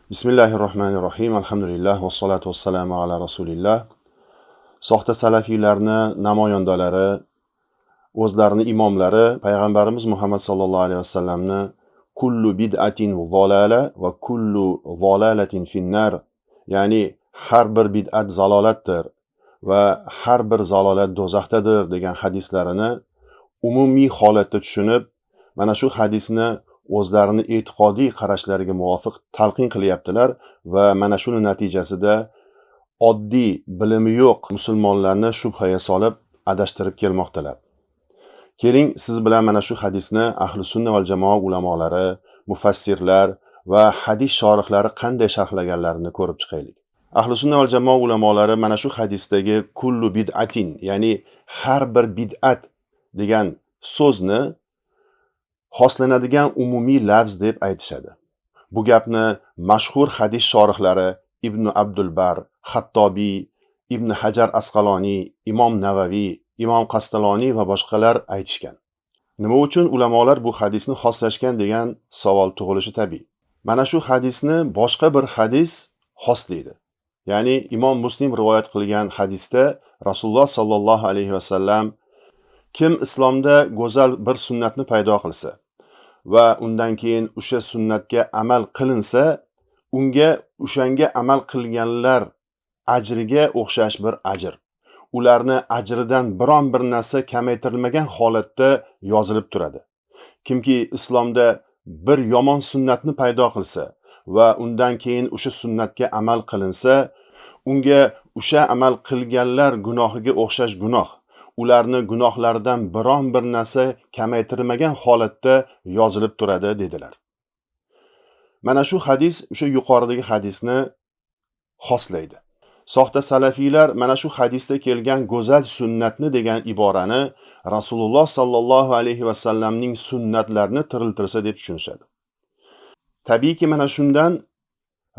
Bismillahirrohmanirrohim. Alhamdulillah va salatu vassalamu ala rasulillah. Soxta salafiylarni namoyandalari, o'zlarini imomlari payg'ambarimiz Muhammad sallallohu alayhi vasallamni kullu bid'atin zolala va kullu zolalatin finnar, ya'ni har bir bid'at zalolatdir va har bir zalolat do'zaxdadir degan hadislarini umumiy holatda tushunib, mana shu hadisni o'zlarini e'tiqodiy qarashlariga muvofiq talqin qilyaptilar va mana shuni natijasida oddiy bilimi yo'q musulmonlarni shubhaga solib adashtirib kelmoqdalar. Keling, siz bilan mana shu hadisni ahli sunna val jamoa ulamolari, mufassirlar va hadis shorihlari qanday sharhlaganlarini ko'rib chiqaylik. Ahli sunna val jamoa ulamolari mana shu hadisdagi kullu bid'atin, ya'ni har bir bid'at degan so'zni xoslanadigan umumiy lafz deb aytishadi. Bu gapni mashhur hadis shorihlari Ibn Abdul Bar, Xattobiy, Ibn Hajar Asqaloniy, Imom Navaviy, Imom Qastaloniy va boshqalar aytishgan. Nima uchun ulamolar bu hadisni xoslashgan degan savol tug'ilishi tabiiy. Mana shu hadisni boshqa bir hadis xoslaydi. Ya'ni Imom Muslim rivoyat qilgan hadisda Rasululloh sallallohu alayhi vasallam kim islomda go'zal bir sunnatni paydo qilsa va undan keyin o'sha sunnatga amal qilinsa, unga o'shanga amal qilganlar ajriga o'xshash bir ajr, ularni ajridan biron bir narsa kamaytirilmagan holatda yozilib turadi. Kimki islomda bir yomon sunnatni paydo qilsa va undan keyin o'sha sunnatga amal qilinsa, unga o'sha amal qilganlar gunohiga o'xshash gunoh, ularni gunohlaridan biron bir narsa kamaytirilmagan holatda yozilib turadi dedilar. Mana shu hadis o'sha yuqoridagi hadisni xoslaydi. Soxta salafiylar mana shu hadisda kelgan go'zal sunnatni degan iborani Rasululloh sallallohu alayhi vasallamning sunnatlarini tiriltirsa deb tushunishadi. Tabiiyki mana shundan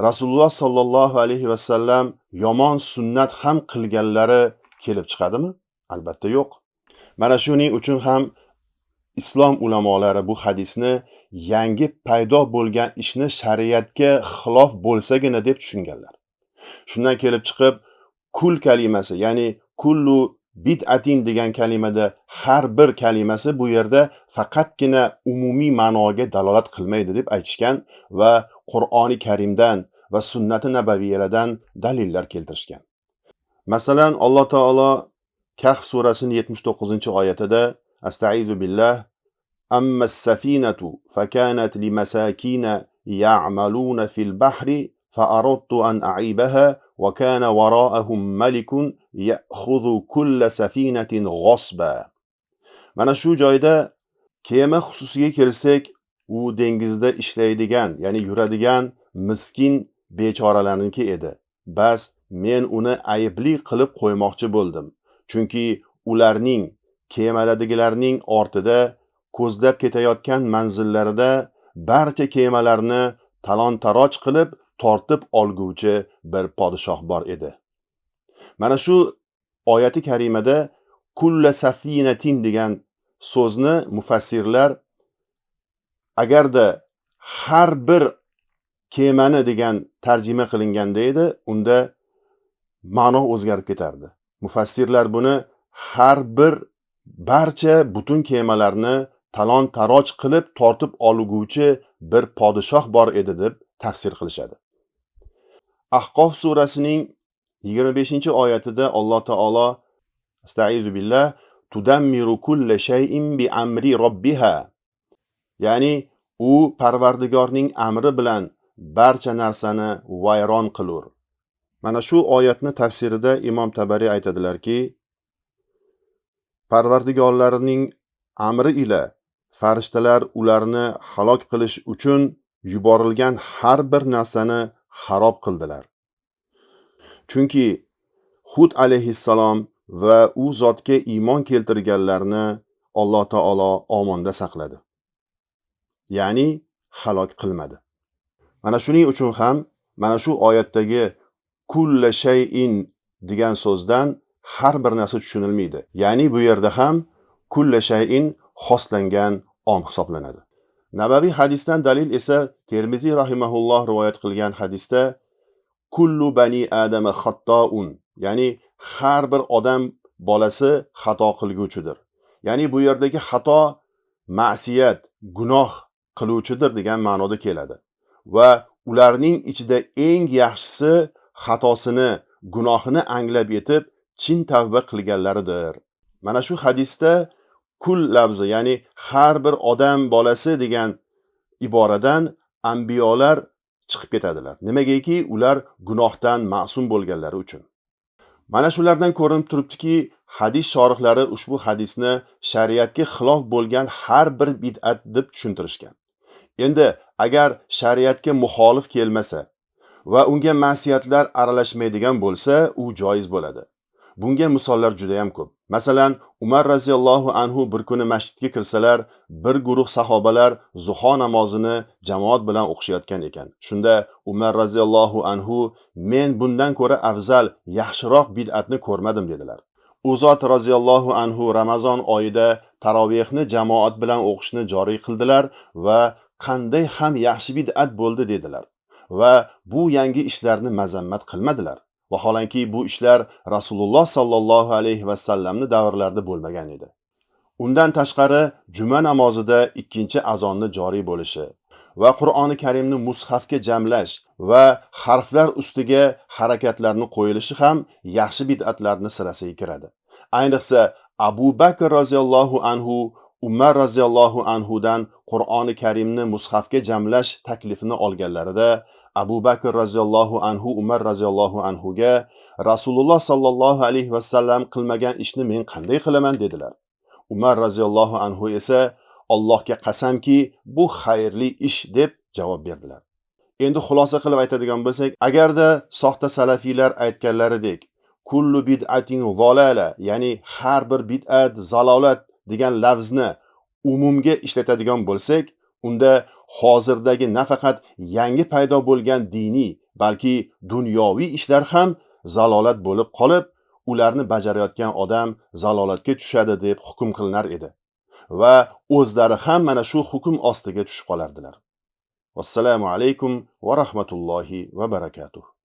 Rasululloh sallallohu alayhi vasallam yomon sunnat ham qilganlari kelib chiqadimi? Albatta yo'q. Mana shuning uchun ham islom ulamolari bu hadisni yangi paydo bo'lgan ishni shariatga xilof bo'lsagina deb tushunganlar. Shundan kelib chiqib kul kalimasi, ya'ni kullu bid'atin degan kalimada har bir kalimasi bu yerda faqatgina umumiy ma'noga dalolat qilmaydi deb aytishgan va Qur'oni Karimdan va sunnati nabaviylardan dalillar keltirishgan. Masalan, Alloh taolo Kahf surasining 79-oyatida Astaizu billah amma as-safinatu fakanat limasakina ya'maluna fil bahri fa'aradtu an a'ibaha wa kana wara'ahum malikun ya'khudhu kulla safinatin ghasba. Mana shu joyda kema xususiga kelsak, u dengizda ishlaydigan, ya'ni yuradigan miskin bechoralarniki edi. Bas men uni aybli qilib qo'ymoqchi bo'ldim. Chunki ularning kemaladigilarning ortida ko'zlab ketayotgan manzillarida barcha kemalarni talon-taroj qilib tortib olguvchi bir podshoh bor edi. Mana shu oyati karimada kulla safinatin degan so'zni mufassirlar agarda har bir kemani degan tarjima qilinganda edi, unda ma'no o'zgarib ketardi. Mufassirlar buni har bir barcha butun kemalarni talon-taroj qilib tortib olguvchi bir podshoh bor edi deb tafsir qilishadi. Ahqof surasining 25-oyatida Alloh taolo Astaizu billah tudammiru kulla shay'in bi amri robbiha, ya'ni u Parvardigorning amri bilan barcha narsani vayron qilur. Mana shu oyatni tafsirida Imom Tabariy aytadilarki, Parvardigorlarining amri ila farishtalar ularni halok qilish uchun yuborilgan har bir narsani xarob qildilar. Chunki Hud alayhissalom va u zotga iymon keltirganlarni Alloh taolo omonda saqladi. Ya'ni halok qilmadi. Mana shuning uchun ham mana shu oyatdagi kulla shay'in degan so'zdan har bir narsa tushunilmaydi. Ya'ni bu yerda ham kulla shay'in xoslangan om hisoblanadi. Nabaviy hadisdan dalil esa Termiziy rahimahulloh rivoyat qilgan hadisda kullu bani adama xattoun, ya'ni har bir odam bolasi xato qilguvchidir. Ya'ni bu yerdagi xato ma'siyat, gunoh qiluvchidir degan ma'noda keladi. Va ularning ichida eng yaxshisi xatosini, gunohini anglab yetib chin tavba qilganlaridir. Mana shu hadisda kul lafzi, ya'ni har bir odam bolasi degan iboradan anbiyolar chiqib ketadilar. Nimagaki ular gunohdan ma'sum bo'lganlari uchun. Mana shulardan ko'rinib turibdiki, hadis shorihlari ushbu hadisni shariatga xilof bo'lgan har bir bid'at deb tushuntirishgan. Endi agar shariatga muxolif kelmasa va unga ma'siyatlar aralashmaydigan bo'lsa, u joiz bo'ladi. Bunga misollar juda ham ko'p. Masalan, Umar raziyallohu anhu bir kuni masjidga kirsalar, bir guruh sahobalar zuho namozini jamoat bilan o'qishayotgan ekan. Shunda Umar raziyallohu anhu men bundan ko'ra afzal, yaxshiroq bid'atni ko'rmadim dedilar. U zot raziyallohu anhu Ramazon oyida tarovehni jamoat bilan o'qishni joriy qildilar va qanday ham yaxshi bid'at bo'ldi dedilar. Va bu yangi ishlarni mazammat qilmadilar. Vaholanki bu ishlar Rasululloh sallallohu alayhi va sallamning davrlarida bo'lmagan edi. Undan tashqari juma namozida ikkinchi azonni joriy bo'lishi va Qur'oni Karimni mushafga jamlash va harflar ustiga harakatlarni qo'yilishi ham yaxshi bid'atlarning sirasiga kiradi. Ayniqsa Abu Bakr roziyallohu anhu Umar roziyallohu anhudan Qur'oni Karimni mushafga jamlash taklifini olganlarida Abu Bakr roziyallohu anhu Umar roziyallohu anhuga Rasululloh sallallohu alayhi va sallam qilmagan ishni men qanday qilaman dedilar. Umar roziyallohu anhu esa Allohga qasamki, bu xayrli ish deb javob berdilar. Endi xulosa qilib aytadigan bo'lsak, agarda soxta salafiylar aytganlaridek kullu bid'atin zalala, ya'ni har bir bid'at zalolat degan lafzni umumga ishlatadigan bo'lsak, unda hozirdagi nafaqat yangi paydo bo'lgan diniy, balki dunyoviy ishlar ham zalolat bo'lib qolib, ularni bajarayotgan odam zalolatga tushadi deb hukm qilinar edi. Va o'zlari ham mana shu hukm ostiga tushib qolardilar. Assalomu alaykum va rahmatullohi va barakatuh.